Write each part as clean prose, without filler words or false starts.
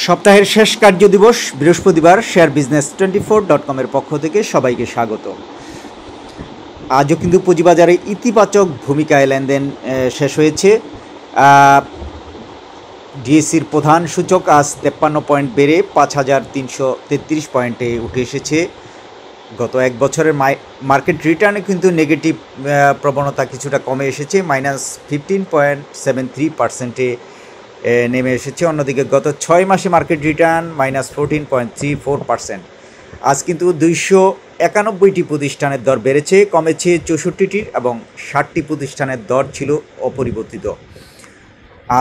সপ্তাহের শেষ কার্য দিবস বৃহস্পতিবার শেয়ার বিজনেস 24.com-এর পক্ষ থেকে সবাইকে স্বাগত। আজও কিন্তু পুঁজিবাজারে ইতিবাচক ভূমিকায় লেনদেন শেষ হয়েছে। ডিএসসির প্রধান সূচক আজ 53 পয়েন্ট বেড়ে 5333 পয়েন্টে উঠে এসেছে। গত এক বছরের মার্কেট রিটার্নে কিন্তু নেগেটিভ প্রবণতা কিছুটা কমে এসেছে, -15.73%-এ নেমে এসেছে। অন্যদিকে গত 6 মাসে মার্কেট রিটার্ন -14.34%। আজ কিন্তু 291টি প্রতিষ্ঠানের দর বেড়েছে, কমেছে 64টির এবং 60টি প্রতিষ্ঠানের দর ছিল অপরিবর্তিত।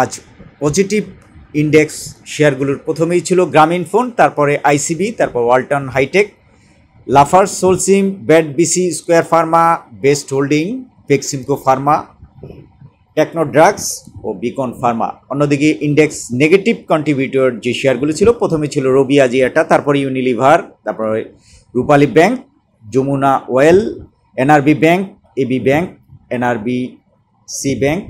আজ পজিটিভ ইন্ডেক্স শেয়ারগুলোর প্রথমেই ছিল গ্রামীণফোন, তারপরে আইসিবি, তারপর Walton Hitech, Lafarge, Holcim, BAT BC, Square Pharma, Best Holding, Beximco Pharma, Techno Drugs ও বিকন ফার্মা। অন্যদিকে ইন্ডেক্স নেগেটিভ কন্ট্রিবিউটর যে শেয়ারগুলো ছিল, প্রথমে ছিল রবি আজিয়াটা, তারপরে ইউনিলিভার, তারপরে Rupali Bank, Jamuna Oil, NRB Bank, AB Bank, NRB C Bank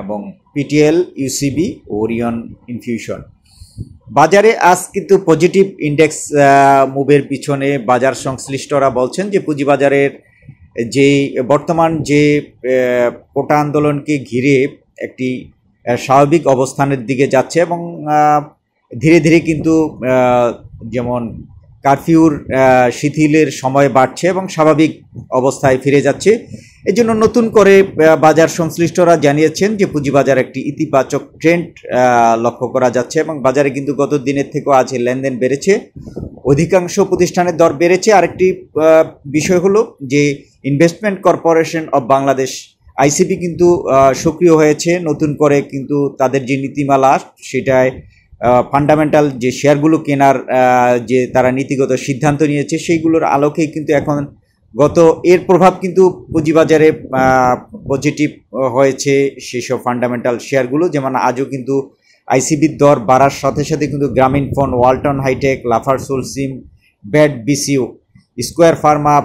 এবং পিটিএল, ইউসিবি, ওরিয়ন ইনফিউশন। বাজারে আজ কিন্তু পজিটিভ ইন্ডেক্স মুভের পিছনে বাজার সংশ্লিষ্টরা বলছেন যে পুঁজিবাজারের যে বর্তমান যে কোটা আন্দোলনকে ঘিরে একটি স্বাভাবিক অবস্থানের দিকে যাচ্ছে এবং ধীরে ধীরে কিন্তু যেমন কারফিউর শিথিলের সময় বাড়ছে এবং স্বাভাবিক অবস্থায় ফিরে যাচ্ছে। এজন্য নতুন করে বাজার সংশ্লিষ্টরা জানিয়েছেন যে পুঁজিবাজার একটি ইতিবাচক ট্রেন্ড লক্ষ্য করা যাচ্ছে এবং বাজারে কিন্তু গত দিনের থেকেও আজ লেনদেন বেড়েছে, অধিকাংশ প্রতিষ্ঠানের দর বেড়েছে। আরেকটি বিষয় হলো যে investment corporation of Bangladesh ICB কিন্তু সক্রিয় হয়েছে নতুন করে, কিন্তু তাদের যে নীতিমালা সেটায় ফান্ডামেন্টাল যে শেয়ারগুলো কেনার যে তারা নীতিগত সিদ্ধান্ত নিয়েছে সেইগুলোর আলোকেই কিন্তু এখন এর প্রভাব কিন্তু পুঁজিবাজারে পজিটিভ হয়েছে সেসব ফান্ডামেন্টাল শেয়ারগুলো। যেমন আজও কিন্তু আইসিবির দর বাড়ার সাথে সাথে কিন্তু Grameenphone, Walton Hitech, Lafarge Holcim, BAT BC, Square Pharma,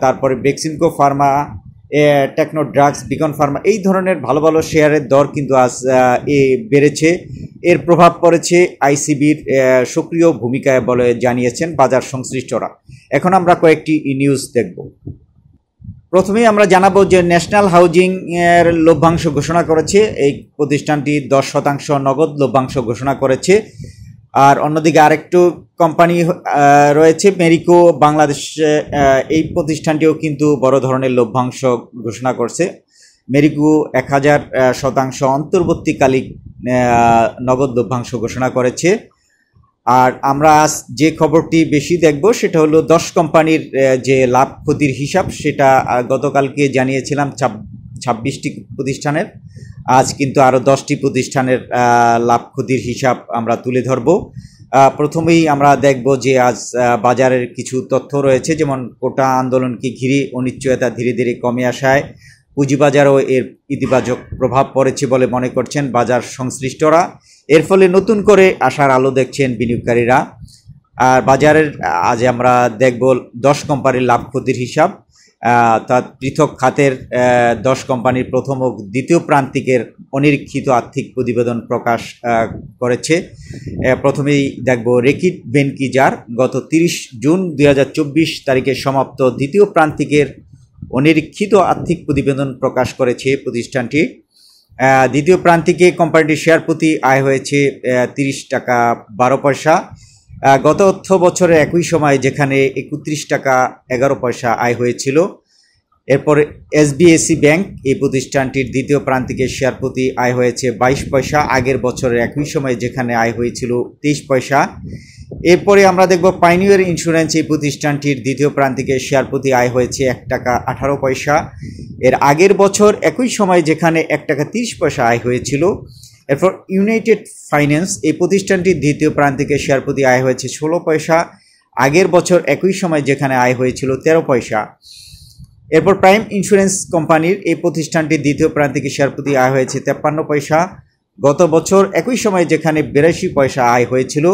তারপরে Beximco Pharma, Techno Drugs, Beacon Pharma, এই ধরনের ভালো ভালো শেয়ারের দর কিন্তু আজ বেড়েছে। এর প্রভাব পড়েছে আইসিবির সক্রিয় ভূমিকায় বলে জানিয়েছেন বাজার সংশ্লিষ্টরা। এখন আমরা কয়েকটি নিউজ দেখব। প্রথমেই আমরা জানাবো যে ন্যাশনাল হাউজিং এর লভ্যাংশ ঘোষণা করেছে। এই প্রতিষ্ঠানটি 10% নগদ লভ্যাংশ ঘোষণা করেছে। আর অন্যদিকে আরেকটু কোম্পানি রয়েছে মেরিকো বাংলাদেশ, এই প্রতিষ্ঠানটিও কিন্তু বড় ধরনের লভ্যাংশ ঘোষণা করছে। মেরিকো 1000% অন্তর্বর্তীকালীন নগদ লভ্যাংশ ঘোষণা করেছে। আর আমরা আজ যে খবরটি বেশি দেখব সেটা হলো 10 কোম্পানির যে লাভ ক্ষতির হিসাব, সেটা গতকালকে জানিয়েছিলাম 26টি প্রতিষ্ঠানের। আজ কিন্তু আরও 10টি প্রতিষ্ঠানের লাভ ক্ষতির হিসাব আমরা তুলে ধরব। প্রথমেই আমরা দেখব যে আজ বাজারের কিছু তথ্য রয়েছে, যেমন কোটা আন্দোলনকে ঘিরে অনিশ্চয়তা ধীরে ধীরে কমে আসায় পুঁজিবাজারও এর ইতিবাচক প্রভাব পড়েছে বলে মনে করছেন বাজার সংশ্লিষ্টরা। এর ফলে নতুন করে আশার আলো দেখছেন বিনিয়োগকারীরা। আর বাজারের আজ আমরা দেখব 10 কোম্পানির লাভ ক্ষতির হিসাব। তার পৃথক খাতের 10 কোম্পানির প্রথম ও দ্বিতীয় প্রান্তিকের অনিরীক্ষিত আর্থিক প্রতিবেদন প্রকাশ করেছে। প্রথমেই দেখব রেকিট বেনকিজার গত 30 জুন 2024 তারিখে সমাপ্ত দ্বিতীয় প্রান্তিকের অনিরীক্ষিত আর্থিক প্রতিবেদন প্রকাশ করেছে প্রতিষ্ঠানটি। দ্বিতীয় প্রান্তিকে কোম্পানিটির শেয়ার প্রতি আয় হয়েছে 30 টাকা 12 পয়সা। গত অর্থ বছরের একই সময় যেখানে 31 টাকা 11 পয়সা আয় হয়েছিল। এরপরে এসবিএসি ব্যাংক, এই প্রতিষ্ঠানটির দ্বিতীয় প্রান্তিকে শেয়ার প্রতি আয় হয়েছে 22 পয়সা, আগের বছরের একই সময় যেখানে আয় হয়েছিল 23 পয়সা। এরপরে আমরা দেখব পাইনিয়ার ইন্স্যুরেন্স, এই প্রতিষ্ঠানটির দ্বিতীয় প্রান্তিকে শেয়ার প্রতি আয় হয়েছে 1 টাকা 18 পয়সা, এর আগের বছর একই সময় যেখানে 1 টাকা 30 পয়সা আয় হয়েছিল। এরপর ইউনাইটেড ফাইন্যান্স, এই প্রতিষ্ঠানটির দ্বিতীয় প্রান্তিকে শেয়ার প্রতি আয় হয়েছে 16 পয়সা, আগের বছর একই সময় যেখানে আয় হয়েছিল 13 পয়সা। এরপর প্রাইম ইন্স্যুরেন্স কোম্পানির, এই প্রতিষ্ঠানটির দ্বিতীয় প্রান্তিকে শেয়ার প্রতি আয় হয়েছে 53 পয়সা, গত বছর একই সময় যেখানে 82 পয়সা আয় হয়েছিল।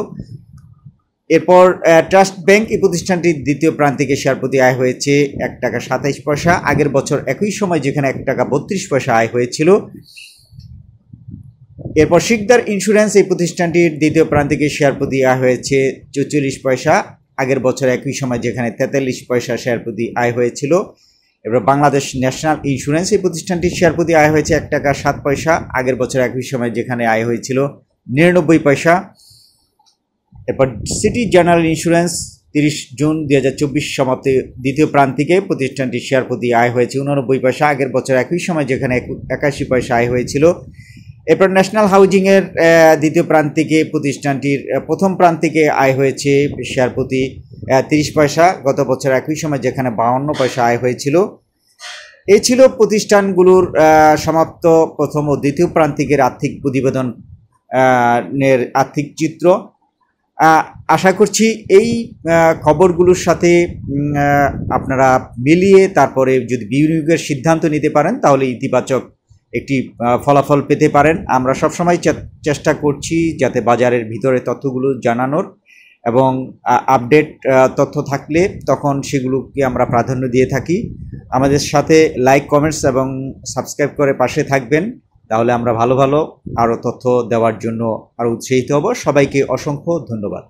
এরপর ট্রাস্ট ব্যাংক, এই প্রতিষ্ঠানটির দ্বিতীয় প্রান্তিকে শেয়ার প্রতি আয় হয়েছে 1 টাকা 27 পয়সা, আগের বছর একই সময় যেখানে 1 টাকা 32 পয়সা আয় হয়েছিল। এরপর শিকদার ইন্স্যুরেন্স, এই প্রতিষ্ঠানটির দ্বিতীয় প্রান্তিকে শেয়ার প্রতি আয় হয়েছে 44 পয়সা, আগের বছর একই সময় যেখানে 43 পয়সা শেয়ার প্রতি আয় হয়েছিল। এবার বাংলাদেশ ন্যাশনাল ইন্স্যুরেন্স, এই প্রতিষ্ঠানটির শেয়ার প্রতি আয় হয়েছে 1 টাকা 7 পয়সা, আগের বছর একই সময় যেখানে আয় হয়েছিল 99 পয়সা। এরপর সিটি জেনারেল ইন্স্যুরেন্স 30 জুন 2024 সমাপ্তি দ্বিতীয় প্রান্তিকে প্রতিষ্ঠানটির শেয়ার প্রতি আয় হয়েছে 89 পয়সা, আগের বছর একই সময় যেখানে 81 পয়সা আয় হয়েছিল। এরপর ন্যাশনাল হাউজিংয়ের দ্বিতীয় প্রান্তিকে প্রতিষ্ঠানটির প্রথম প্রান্তিকে আয় হয়েছে শেয়ার প্রতি 30 পয়সা, গত বছর একই সময় যেখানে 52 পয়সা আয় হয়েছিল। এই ছিল প্রতিষ্ঠানগুলোর সমাপ্ত প্রথম ও দ্বিতীয় প্রান্তিকের আর্থিক প্রতিবেদন এর আর্থিক চিত্র। আশা করছি এই খবরগুলোর সাথে আপনারা মিলিয়ে তারপরে যদি বিনিয়োগের সিদ্ধান্ত নিতে পারেন তাহলে ইতিবাচক একটি ফলাফল পেতে পারেন। আমরা সবসময় চেষ্টা করছি যাতে বাজারের ভিতরে তথ্যগুলো জানানোর, এবং আপডেট তথ্য থাকলে তখন সেগুলোকে আমরা প্রাধান্য দিয়ে থাকি। আমাদের সাথে লাইক, কমেন্টস এবং সাবস্ক্রাইব করে পাশে থাকবেন, তাহলে আমরা ভালো ভালো আরও তথ্য দেওয়ার জন্য আরও উৎসাহিত হব। সবাইকে অসংখ্য ধন্যবাদ।